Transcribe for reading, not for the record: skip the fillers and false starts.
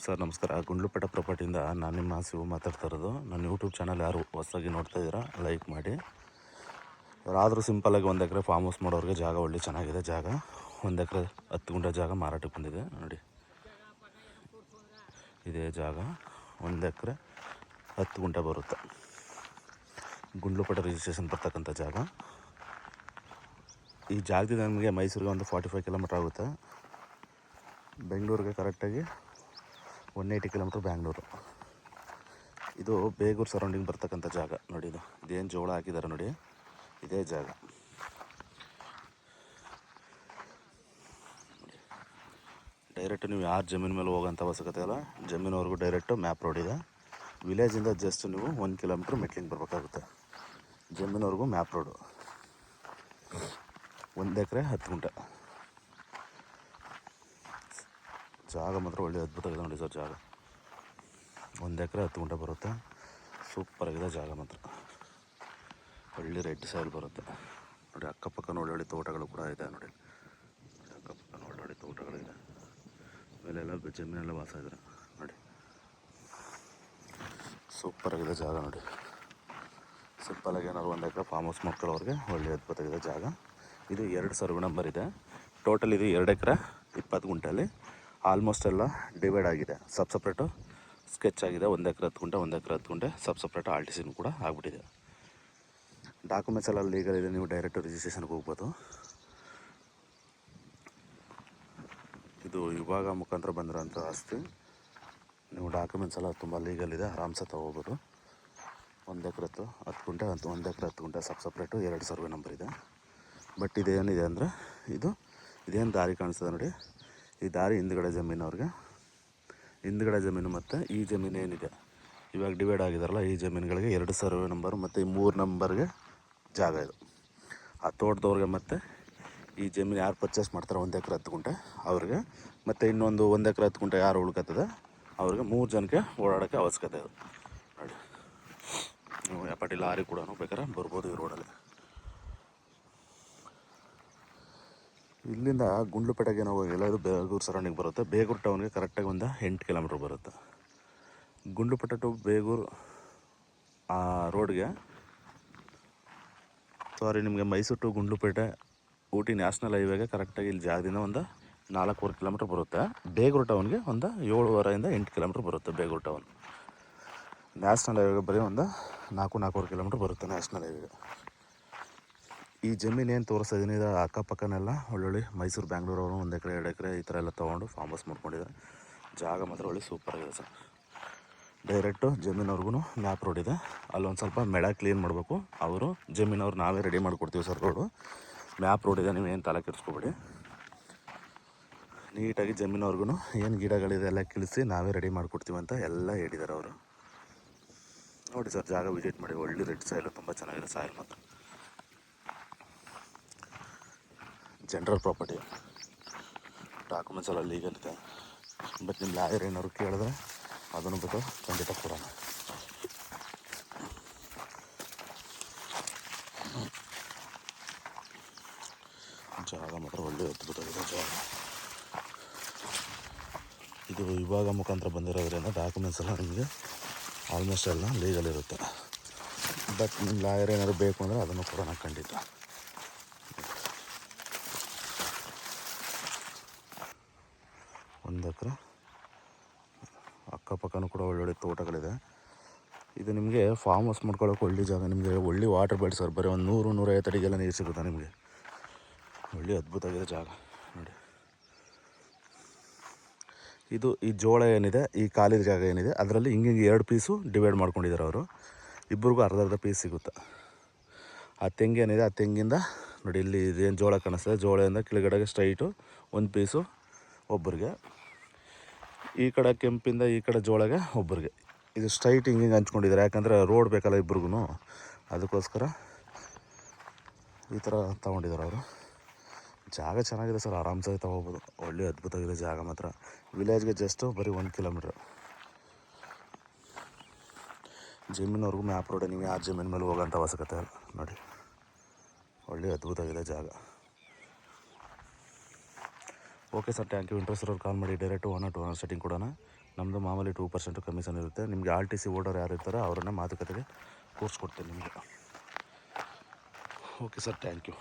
Sir ನಮಸ್ಕಾರ. ಗುಂಡ್ಲುಪೇಟೆ ಪ್ರಾಪರ್ಟಿಯಿಂದ ನಾನು ನಿಮ್ಮ ಶಿವು ಮಾತಾಡ್ತಾ ಇರೋದು. ನನ್ನ ಯೂಟ್ಯೂಬ್ ಚಾನಲ್ ಯಾರು ಹೊಸದಾಗಿ ನೋಡ್ತಾ ಇದ್ದೀರಾ ಲೈಕ್ ಮಾಡಿ. ಯಾರಾದರೂ ಸಿಂಪಲಾಗಿ 1 ಎಕರೆ ಫಾರ್ಮ್ ಹೌಸ್ ಮಾಡೋರಿಗೆ ಜಾಗ ಒಳ್ಳೆ ಚೆನ್ನಾಗಿದೆ. ಜಾಗ 1 ಎಕರೆ 10 ಗುಂಟೆ ಜಾಗ ಮಾರಾಟಕ್ಕೆ ಬಂದಿದೆ ನೋಡಿ. ಇದೇ ಜಾಗ 1 ಎಕರೆ 10 ಗುಂಟೆ ಬರುತ್ತೆ. ಗುಂಡ್ಲುಪೇಟೆ ರಿಜಿಸ್ಟ್ರೇಷನ್ ಬರ್ತಕ್ಕಂಥ ಜಾಗ. ಈ ಜಾಗದಿಂದ ನಮಗೆ ಮೈಸೂರಿಗೆ ಒಂದು 45 ಕಿಲೋಮೀಟ್ರ್ ಆಗುತ್ತೆ. ಬೆಂಗಳೂರಿಗೆ ಕರೆಕ್ಟಾಗಿ 180 ಕಿಲೋಮೀಟ್ರ್ ಬ್ಯಾಂಗ್ಳೂರು. ಇದು ಬೇಗೂರು ಸರೌಂಡಿಂಗ್ ಬರ್ತಕ್ಕಂಥ ಜಾಗ ನೋಡಿ. ಇದೇನು ಜೋಳ ಹಾಕಿದ್ದಾರೆ ನೋಡಿ, ಇದೇ ಜಾಗ. ಡೈರೆಕ್ಟ್ ನೀವು ಯಾರು ಜಮೀನು ಮೇಲೆ ಹೋಗೋಂಥ ಅವಶ್ಯಕತೆ ಇಲ್ಲ. ಜಮೀನವರೆಗೂ ಡೈರೆಕ್ಟು ಮ್ಯಾಪ್ ರೋಡ್ ಇದೆ. ವಿಲೇಜಿಂದ ಜಸ್ಟ್ ನೀವು 1 ಕಿಲೋಮೀಟ್ರ್ ಮೆಟ್ಲಿಂಗ್ ಬರಬೇಕಾಗುತ್ತೆ. ಜಮೀನವರೆಗೂ ಮ್ಯಾಪ್ ರೋಡು. 1 ಎಕರೆ 10 ಗುಂಟೆ ಜಾಗ ಮಾತ್ರ ಒಳ್ಳೆ ಅದ್ಭುತವಾಗಿದೆ ನೋಡಿ ಸರ್. ಜಾಗ 1 ಎಕರೆ 10 ಗುಂಟೆ ಬರುತ್ತೆ. ಸೂಪರಾಗಿದೆ ಜಾಗ ಮಾತ್ರ. ಒಳ್ಳೆ ರೆಡ್ ಸಾಯಿಲ್ ಬರುತ್ತೆ ನೋಡಿ. ಅಕ್ಕಪಕ್ಕ ಒಳ್ಳೊಳ್ಳೆ ತೋಟಗಳು ಕೂಡ ಇದೆ ನೋಡಿ. ಅಕ್ಕಪಕ್ಕ ಒಳ್ಳೊಳ್ಳೆ ತೋಟಗಳಿದೆ. ಮೇಲೆಲ್ಲ ಜಮೀನೆಲ್ಲ ವಾಸ ಇದ್ದಾರೆ ನೋಡಿ. ಸೂಪರಾಗಿದೆ ಜಾಗ ನೋಡಿ. ಸಿಂಪಲಾಗಿ ಏನಾದ್ರು 1 ಎಕರೆ ಫಾರ್ಮ್ ಹೌಸ್ ಮಾಡ್ಕೊಳ್ಳೋರಿಗೆ ಒಳ್ಳೆ ಅದ್ಭುತವಾಗಿದೆ ಜಾಗ. ಇದು 2 ಸರ್ವೆ ನಂಬರ್ ಇದೆ. ಟೋಟಲ್ ಇದು 2 ಎಕರೆ 20 ಗುಂಟೆಯಲ್ಲಿ ಆಲ್ಮೋಸ್ಟ್ ಎಲ್ಲ ಡಿವೈಡ್ ಆಗಿದೆ. ಸಪ್ರೇಟು ಸ್ಕೆಚ್ ಆಗಿದೆ. 1 ಎಕರೆ 10 ಗುಂಟೆ 1 ಎಕರೆ 10 ಗುಂಟೆ ಸಪ್ರೇಟು ಆಲ್ಟಿಸಿನೂ ಕೂಡ ಆಗಿಬಿಟ್ಟಿದೆ. ಡಾಕ್ಯುಮೆಂಟ್ಸ್ ಎಲ್ಲ ಲೀಗಲ್ ಇದೆ. ನೀವು ಡೈರೆಕ್ಟು ರಿಜಿಸ್ಟ್ರೇಷನ್ಗೆ ಹೋಗ್ಬೋದು. ಇದು ಇವಾಗ ಮುಖಾಂತರ ಬಂದಿರೋಂಥ ಆಸ್ತಿ. ನೀವು ಡಾಕ್ಯುಮೆಂಟ್ಸ್ ಎಲ್ಲ ತುಂಬ ಲೀಗಲ್ ಇದೆ. ಆರಾಮ್ಸೆ ತೊಗೋಬೋದು. 1 ಎಕರೆ 10 ಗುಂಟೆ ಅಂತ 1 ಎಕರೆ 10 ಗುಂಟೆ ಸಪ್ರೇಟು 2 ಸರ್ವೆ ನಂಬರ್ ಇದೆ. ಬಟ್ ಇದೇನಿದೆ ಅಂದರೆ ಇದೇನು ದಾರಿ ಕಾಣಿಸ್ತದೆ ನೋಡಿ. ಈ ದಾರಿ ಹಿಂದ್ಗಡೆ ಜಮೀನವ್ರಿಗೆ. ಹಿಂದ್ಗಡೆ ಜಮೀನು ಮತ್ತು ಈ ಜಮೀನು ಏನಿದೆ ಇವಾಗ ಡಿವೈಡ್ ಆಗಿದಾರಲ್ಲ, ಈ ಜಮೀನುಗಳಿಗೆ 2 ಸರ್ವೆ ನಂಬರು ಮತ್ತು ಈ 3 ನಂಬರ್ಗೆ ಜಾಗ ಇದು. ಆ ತೋಟದವ್ರಿಗೆ ಮತ್ತು ಈ ಜಮೀನು ಯಾರು ಪರ್ಚೇಸ್ ಮಾಡ್ತಾರೆ 1 ಎಕರೆ 10 ಗುಂಟೆ ಅವ್ರಿಗೆ, ಮತ್ತು ಇನ್ನೊಂದು 1 ಎಕರೆ 10 ಗುಂಟೆ ಯಾರು ಉಳ್ಕತ್ತದೆ ಅವ್ರಿಗೆ 3 ಜನಕ್ಕೆ ಓಡಾಡೋಕ್ಕೆ ಅವಶ್ಯಕತೆ ಇದೆ ನೋಡಿ. ನೀವು ಯಾಪಟ್ಟಿ ಲಾರಿ ಕೂಡ ಬೇಕಾದ್ರೆ ಬರ್ಬೋದು ಈ ರೋಡಲ್ಲಿ. ಇಲ್ಲಿಂದ ಗುಂಡ್ಲುಪೇಟೆಗೆ ನಾವು ಎಲ್ಲರೂ ಬೇಗೂರು ಸರೌಂಡಿಂಗ್ ಬರುತ್ತೆ. ಬೇಗೂರು ಟೌನ್ಗೆ ಕರೆಕ್ಟಾಗಿ ಒಂದು 8 ಕಿಲೋಮೀಟ್ರ್ ಬರುತ್ತೆ. ಗುಂಡ್ಲುಪೇಟೆ ಟು ಬೇಗೂರು ಆ ರೋಡ್ಗೆ ನಿಮಗೆ ಮೈಸೂರು ಟು ಗುಂಡ್ಲುಪೇಟೆ ಊಟಿ ನ್ಯಾಷನಲ್ ಹೈವೇಗೆ ಕರೆಕ್ಟಾಗಿ ಇಲ್ಲಿ ಜಾಗದಿಂದ ಒಂದು 4.25 ಕಿಲೋಮೀಟ್ರ್ ಬರುತ್ತೆ. ಬೇಗೂರು ಟೌನ್ಗೆ ಒಂದು 7.5 8 ಕಿಲೋಮೀಟ್ರ್ ಬರುತ್ತೆ. ಬೇಗೂರು ಟೌನ್ ನ್ಯಾಷನಲ್ ಹೈವೇಗೆ ಬರೀ ಒಂದು 4.25 ಕಿಲೋಮೀಟ್ರ್ ಬರುತ್ತೆ ನ್ಯಾಷನಲ್ ಹೈವೇಗೆ. ಈ ಜಮೀನು ಏನು ತೋರಿಸ್ತಾ ಇದೀನಿ ಇದು ಅಕ್ಕಪಕ್ಕನೆಲ್ಲ ಒಳ್ಳೊಳ್ಳೆ ಮೈಸೂರು ಬ್ಯಾಂಗ್ಳೂರು ಅವರು 1 ಎಕರೆ 2 ಎಕರೆ ಈ ಥರ ಎಲ್ಲ ತೊಗೊಂಡು ಫಾರ್ಮ್ ಹೌಸ್ ಮಾಡ್ಕೊಂಡಿದ್ದಾರೆ. ಜಾಗ ಮಾತ್ರ ಒಳ್ಳೆ ಸೂಪರಾಗಿದೆ ಸರ್. ಡೈರೆಕ್ಟು ಜಮೀನವ್ರಿಗೂ ಮ್ಯಾಪ್ ರೋಡ್ ಇದೆ. ಅಲ್ಲೊಂದು ಸ್ವಲ್ಪ ಮೆಡ ಕ್ಲೀನ್ ಮಾಡಬೇಕು ಅವರು. ಜಮೀನವ್ರು ನಾವೇ ರೆಡಿ ಮಾಡಿಕೊಡ್ತೀವಿ ಸರ್ ರೋಡು. ಮ್ಯಾಪ್ ರೋಡ್ ಇದೆ, ನೀವೇನು ತಲೆ ಕೆಡಿಸ್ಕೊಬೇಡಿ. ನೀಟಾಗಿ ಜಮೀನವ್ರಿಗೂ ಏನು ಗಿಡಗಳಿದೆ ಎಲ್ಲ ಕಿಳಿಸಿ ನಾವೇ ರೆಡಿ ಮಾಡಿಕೊಡ್ತೀವಿ ಅಂತ ಎಲ್ಲ ಹೇಳಿದ್ದಾರೆ ಅವರು. ನೋಡಿ ಸರ್, ಜಾಗ ವಿಸಿಟ್ ಮಾಡಿ. ಒಳ್ಳೆ ರೆಡ್ ಸಾಯಿಲ್, ತುಂಬ ಚೆನ್ನಾಗಿದೆ ಸಾಯಿಲ್ ಮಾತ್ರ. ಜನರಲ್ ಪ್ರಾಪರ್ಟಿ, ಡಾಕ್ಯುಮೆಂಟ್ಸ್ ಎಲ್ಲ ಲೀಗಲ್ ಇದೆ. ಬಟ್ ನಿಮ್ಮ ಲಾಯರ್ ಏನಾದ್ರು ಕೇಳಿದ್ರೆ ಅದನ್ನು ಬೇಕು ಖಂಡಿತ ಕೊಡೋಣ. ಜಾಗ ಮಾತ್ರ ಒಳ್ಳೆ ಅದ್ಭುತವಾಗಿದೆ ಜಾಗ. ಇದು ಇವಾಗ ಮುಖಾಂತರ ಬಂದಿರೋದ್ರಿಂದ ಡಾಕ್ಯುಮೆಂಟ್ಸ್ ಎಲ್ಲ ನಿಮಗೆ ಆಲ್ಮೋಸ್ಟ್ ಎಲ್ಲ ಲೀಗಲ್ ಇರುತ್ತೆ. ಬಟ್ ನಿಮ್ಮ ಲಾಯರ್ ಏನಾದ್ರು ಬೇಕು ಅಂದರೆ ಅದನ್ನು ಕೊಡೋಣ ಖಂಡಿತ. 1 ಎಕರೆ ಅಕ್ಕಪಕ್ಕನೂ ಕೂಡ ಒಳ್ಳೊಳ್ಳೆ ತೋಟಗಳಿದೆ. ಇದು ನಿಮಗೆ ಫಾರ್ಮ್ ಹೌಸ್ ಮಾಡ್ಕೊಳ್ಳೋಕೆ ಒಳ್ಳೆ ಜಾಗ. ನಿಮಗೆ ಒಳ್ಳೆ ವಾಟರ್ ಬೆಡ್ ಸರ್. ಬರೀ ಒಂದು 100-150 ಅಡಿಗೆಲ್ಲ ನೀರು ಸಿಗುತ್ತೆ ನಿಮಗೆ. ಒಳ್ಳೆ ಅದ್ಭುತವಾಗಿದೆ ಜಾಗ ನೋಡಿ. ಇದು ಈ ಜೋಳ ಏನಿದೆ, ಈ ಖಾಲಿ ಜಾಗ ಏನಿದೆ ಅದರಲ್ಲಿ ಹಿಂಗೆ 2 ಪೀಸು ಡಿವೈಡ್ ಮಾಡ್ಕೊಂಡಿದ್ದಾರೆ ಅವರು. ಇಬ್ಬರಿಗೂ ಅರ್ಧ ಪೀಸ್ ಸಿಗುತ್ತೆ. ಆ ತೆಂಗೇನಿದೆ, ಆ ತೆಂಗಿಂದ ನೋಡಿ ಇಲ್ಲಿ ಇದೇನು ಜೋಳ ಕಾಣಿಸ್ತದೆ, ಜೋಳದಿಂದ ಕೆಳಗಡೆಗೆ ಸ್ಟ್ರೈಟು 1 ಪೀಸು ಒಬ್ಬರಿಗೆ, ಈ ಕಡೆ ಕೆಂಪಿಂದ ಈ ಕಡೆ ಜೋಳಗೆ ಒಬ್ಬರಿಗೆ. ಇದು ಸ್ಟ್ರೈಟ್ ಹಿಂಗೆ ಹಂಚ್ಕೊಂಡಿದ್ದಾರೆ. ಯಾಕಂದರೆ ರೋಡ್ ಬೇಕಲ್ಲ ಇಬ್ರಿಗೂ, ಅದಕ್ಕೋಸ್ಕರ ಈ ಥರ ತೊಗೊಂಡಿದ್ದಾರೆ ಅವರು. ಜಾಗ ಚೆನ್ನಾಗಿದೆ ಸರ್, ಆರಾಮ್ಸಾಗಿ ತೊಗೋಬೋದು. ಒಳ್ಳೆ ಅದ್ಭುತವಾಗಿದೆ ಜಾಗ ಮಾತ್ರ. ವಿಲೇಜ್ಗೆ ಜಸ್ಟು ಬರೀ 1 ಕಿಲೋಮೀಟ್ರ್. ಜಮೀನವ್ರಿಗೂ map road. ನೀವು ಯಾರು ಜಮೀನು ಮೇಲೆ ಹೋಗೋಂಥ ಅವಶ್ಯಕತೆ ಇಲ್ಲ ನೋಡಿ. ಒಳ್ಳೆ ಅದ್ಭುತವಾಗಿದೆ ಜಾಗ. Okay sir, thank you. Interest ಇರೋರು ಕಾಲ್ ಮಾಡಿ. ಡೈರೆಕ್ಟು 1 or 2 ಸೆಟ್ಟಿಂಗ್ ಕೊಡೋಣ. ನಮ್ಮದು ಮಾಮೂಲಿ 2% ಕಮಿಷನ್ ಇರುತ್ತೆ. ನಿಮಗೆ ಆರ್ ಟಿ ಸಿ ಓಡೋರು ಯಾರು ಇರ್ತಾರೋ ಅವರನ್ನ ಮಾತುಕತೆಗೆ ಕೂರಿಸ್ಕೊಡ್ತೀನಿ ನಿಮಗೆ. Okay sir, thank you.